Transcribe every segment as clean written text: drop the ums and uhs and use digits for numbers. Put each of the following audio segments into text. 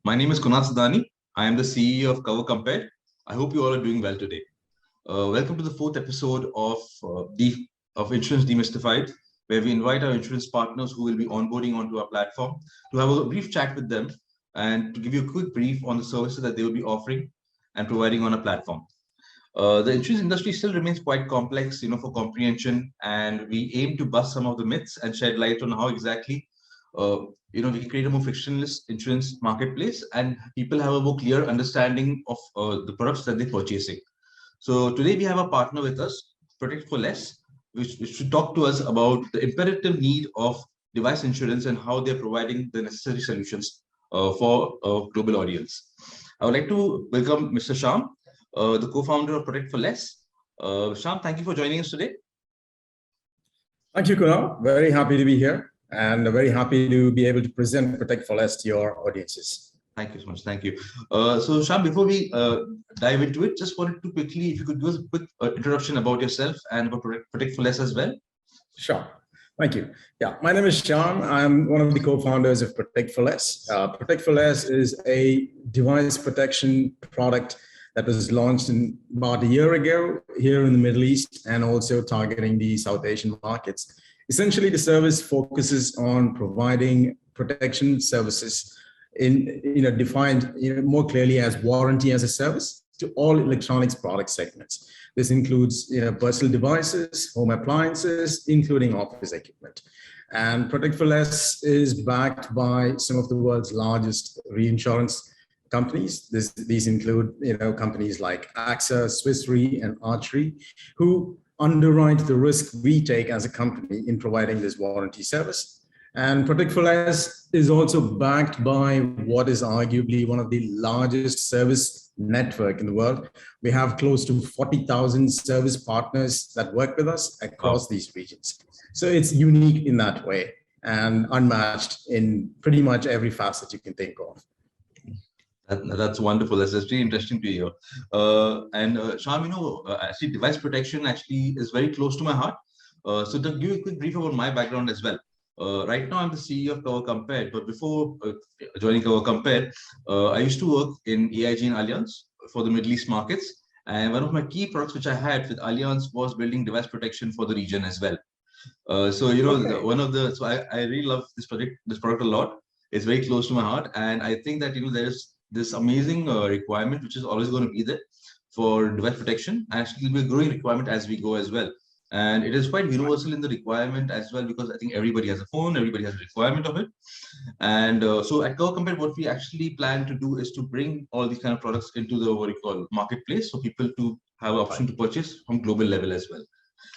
My name is Kunal Sadani. I am the CEO of Cover Compare. I hope you all are doing well today. Welcome to the fourth episode of Insurance Demystified, where we invite our insurance partners who will be onboarding onto our platform to have a brief chat with them and to give you a quick brief on the services that they will be offering and providing on a platform. The insurance industry still remains quite complex, for comprehension, and we aim to bust some of the myths and shed light on how exactly, we can create a more frictionless insurance marketplace and people have a more clear understanding of the products that they're purchasing. So today we have a partner with us, Protect for Less, which should talk to us about the imperative need of device insurance and how they're providing the necessary solutions for a global audience. I would like to welcome Mr. Shyam, the co-founder of Protect for Less. Shyam, thank you for joining us today. Thank you, Kunal. Very happy to be here and very happy to be able to present Protect for Less to your audiences. Thank you so much. Thank you. So, Shyam, before we dive into it, just wanted to quickly, if you could give us a quick introduction about yourself and about Protect for Less as well. Sure. Thank you. Yeah, my name is Shyam. I'm one of the co-founders of Protect for Less. Protect for Less is a device protection product that was launched about a year ago here in the Middle East and also targeting the South Asian markets. Essentially, the service focuses on providing protection services defined more clearly as warranty as a service to all electronics product segments. This includes personal devices, home appliances, including office equipment. And Protect for Less is backed by some of the world's largest reinsurance companies. These include companies like AXA, Swiss Re, and Arch Re, who underwrite the risk we take as a company in providing this warranty service. And Protect for Less is also backed by what is arguably one of the largest service network in the world. We have close to 40,000 service partners that work with us across these regions. So it's unique in that way and unmatched in pretty much every facet you can think of. That's wonderful. That's really interesting to hear. Shyam, actually, device protection actually is very close to my heart. So to give you a quick brief about my background as well. Right now, I'm the CEO of Cover Compare, but before joining Cover Compare, I used to work in AIG and Allianz for the Middle East markets. And one of my key products which I had with Allianz was building device protection for the region as well. So I really love this product a lot. It's very close to my heart, and I think that there's this amazing requirement which is always going to be there for device protection. Actually, it will be a growing requirement as we go as well. And it is quite universal in the requirement as well, because I think everybody has a phone, everybody has a requirement of it. And so at Cover Compare, what we actually plan to do is to bring all these kind of products into the what we call marketplace, so people to have an option to purchase from global level as well.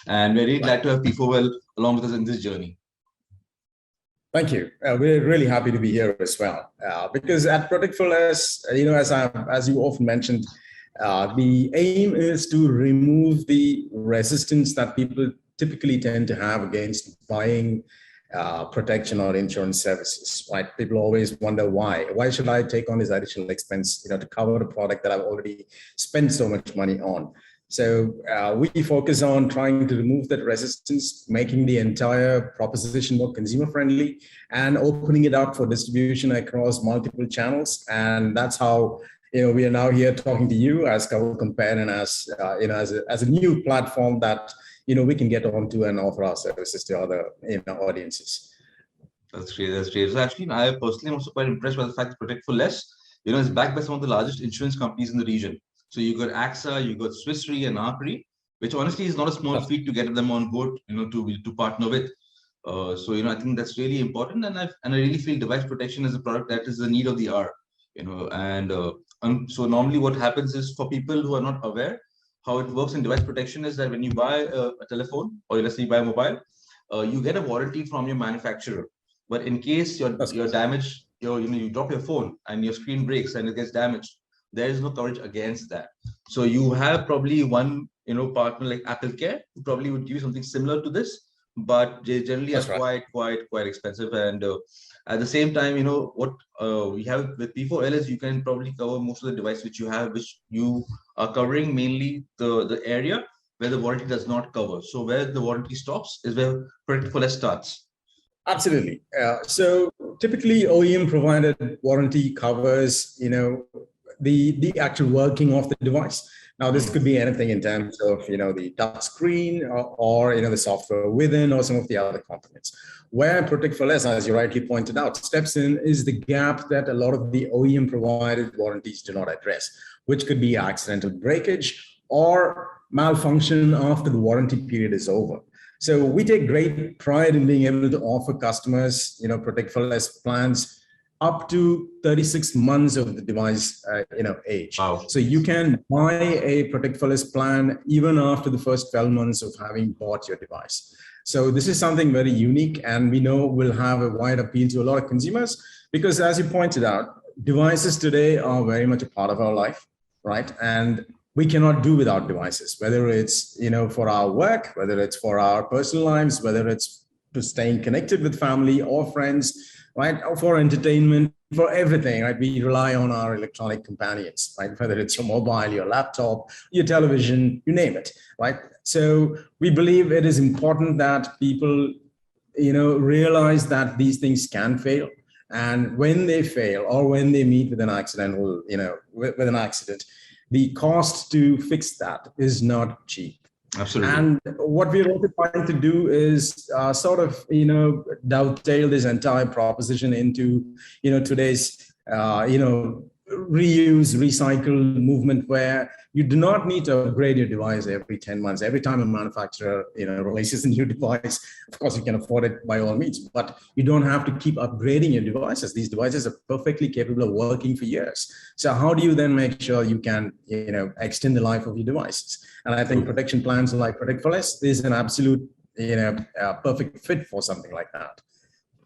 And we're really glad to have P4Well along with us in this journey. Thank you. We're really happy to be here as well, because at Protect for Less, as you often mentioned, the aim is to remove the resistance that people typically tend to have against buying protection or insurance services. Right? People always wonder why. Why should I take on this additional expense, to cover a product that I've already spent so much money on? So we focus on trying to remove that resistance, making the entire proposition more consumer friendly and opening it up for distribution across multiple channels. And that's how we are now here talking to you as Cover Compare and as a new platform that we can get onto and offer our services to other audiences. That's great. That's great. So actually, I personally am also quite impressed by the fact that Protect for Less, is backed by some of the largest insurance companies in the region. So you got AXA, you got Swiss Re and Arch Re, which honestly is not a small feat to get them on board, to partner with. So I think that's really important, and I really feel device protection is a product that is the need of the hour. So normally what happens is, for people who are not aware how it works in device protection, is that when you buy a telephone, or let's say you buy a mobile, you get a warranty from your manufacturer. But in case you're damaged, you drop your phone and your screen breaks and it gets damaged, there is no coverage against that. So you have probably one partner like Apple Care, who probably would give you something similar to this, but they generally are quite expensive. And at the same time, what we have with P4L is you can probably cover most of the device which you have, which you are covering mainly the area where the warranty does not cover. So where the warranty stops is where Protect for Less starts. Absolutely. So typically, OEM provided warranty covers, the actual working of the device. Now, this could be anything in terms of, the touch screen or the software within or some of the other components. Where Protect for Less, as you rightly pointed out, steps in is the gap that a lot of the OEM provided warranties do not address, which could be accidental breakage or malfunction after the warranty period is over. So we take great pride in being able to offer customers, Protect for Less plans up to 36 months of the device, age. Wow. So you can buy a Protect for Less plan even after the first 12 months of having bought your device. So this is something very unique, and we know will have a wide appeal to a lot of consumers because, as you pointed out, devices today are very much a part of our life, right? And we cannot do without devices, whether it's for our work, whether it's for our personal lives, whether it's to staying connected with family or friends, right, or for entertainment, for everything, right? We rely on our electronic companions, right? Whether it's your mobile, your laptop, your television, you name it, right? So we believe it is important that people realize that these things can fail, and when they fail or when they meet with an accidental with an accident, the cost to fix that is not cheap. Absolutely. And what we're also trying to do is sort of, dovetail this entire proposition into, today's, reuse, recycle movement, where you do not need to upgrade your device every 10 months. Every time a manufacturer, releases a new device, of course, you can afford it by all means, but you don't have to keep upgrading your devices. These devices are perfectly capable of working for years. So how do you then make sure you can, extend the life of your devices? And I think protection plans like Protect for Less is an absolute, perfect fit for something like that.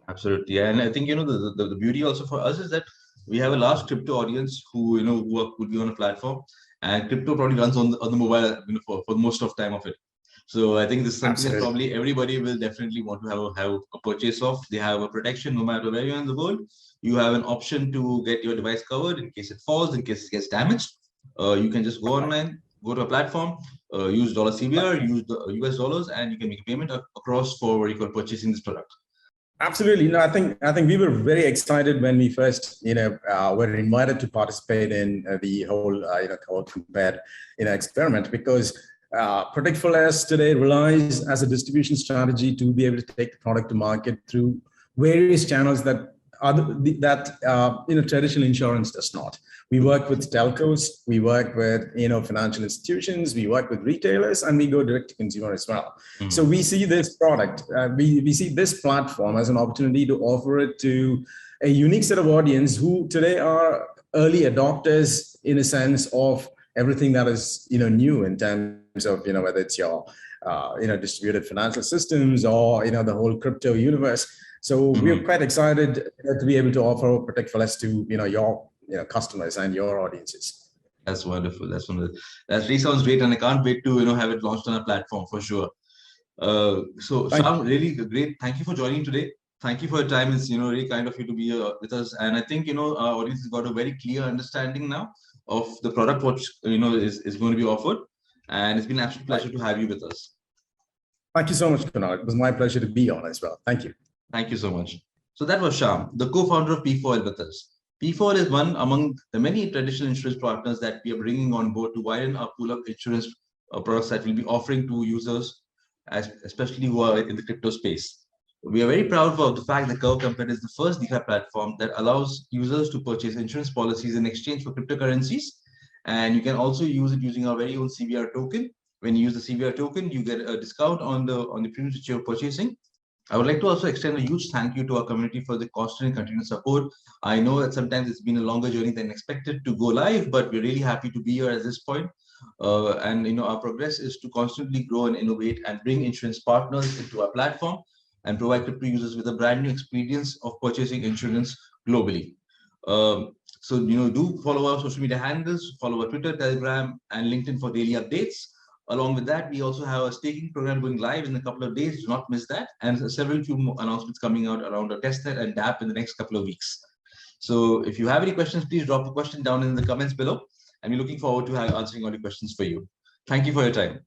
Absolutely. And I think, the beauty also for us is that we have a large crypto audience who, would be on a platform, and crypto probably runs on the mobile, for most of time of it. So I think this is something that probably everybody will definitely want to have a purchase of. They have a protection no matter where you're in the world. You have an option to get your device covered in case it falls, in case it gets damaged. You can just go online, go to a platform, use $CBR, use the US dollars, and you can make a payment across for what you call purchasing this product. Absolutely. No, I think we were very excited when we first, were invited to participate in the whole, Cover Compared, experiment, because Protect for Less today relies as a distribution strategy to be able to take the product to market through various channels that traditional insurance does not. We work with telcos, we work with financial institutions, we work with retailers, and we go direct to consumer as well. Mm-hmm. So we see this product, we see this platform as an opportunity to offer it to a unique set of audience who today are early adopters in a sense of everything that is new in terms of whether it's your distributed financial systems or the whole crypto universe. So we're quite excited to be able to offer Protect for Less to your customers and your audiences. That's wonderful. That's wonderful. That really sounds great, and I can't wait to have it launched on a platform for sure. So Shyam, really great. Thank you for joining today. Thank you for your time. It's really kind of you to be with us, and I think our audience has got a very clear understanding now of the product which is going to be offered, and it's been an absolute pleasure to have you with us. Thank you so much, Kunal. It was my pleasure to be on as well. Thank you. Thank you so much. So that was Shyam, the co-founder of P4L with us. P4L is one among the many traditional insurance partners that we are bringing on board to widen our pool of insurance products that we'll be offering to users, especially who are in the crypto space. We are very proud of the fact that Cover Compared is the first DeFi platform that allows users to purchase insurance policies in exchange for cryptocurrencies. And you can also use it using our very own CBR token. When you use the CBR token, you get a discount on the premiums that you're purchasing. I would like to also extend a huge thank you to our community for the constant and continuous support. I know that sometimes it's been a longer journey than expected to go live, but we're really happy to be here at this point. And our progress is to constantly grow and innovate and bring insurance partners into our platform and provide crypto users with a brand new experience of purchasing insurance globally. So do follow our social media handles, follow our Twitter, Telegram, and LinkedIn for daily updates. Along with that, we also have a staking program going live in a couple of days. Do not miss that. And several few more announcements coming out around our testnet and DApp in the next couple of weeks. So if you have any questions, please drop a question down in the comments below. And we're looking forward to answering all your questions for you. Thank you for your time.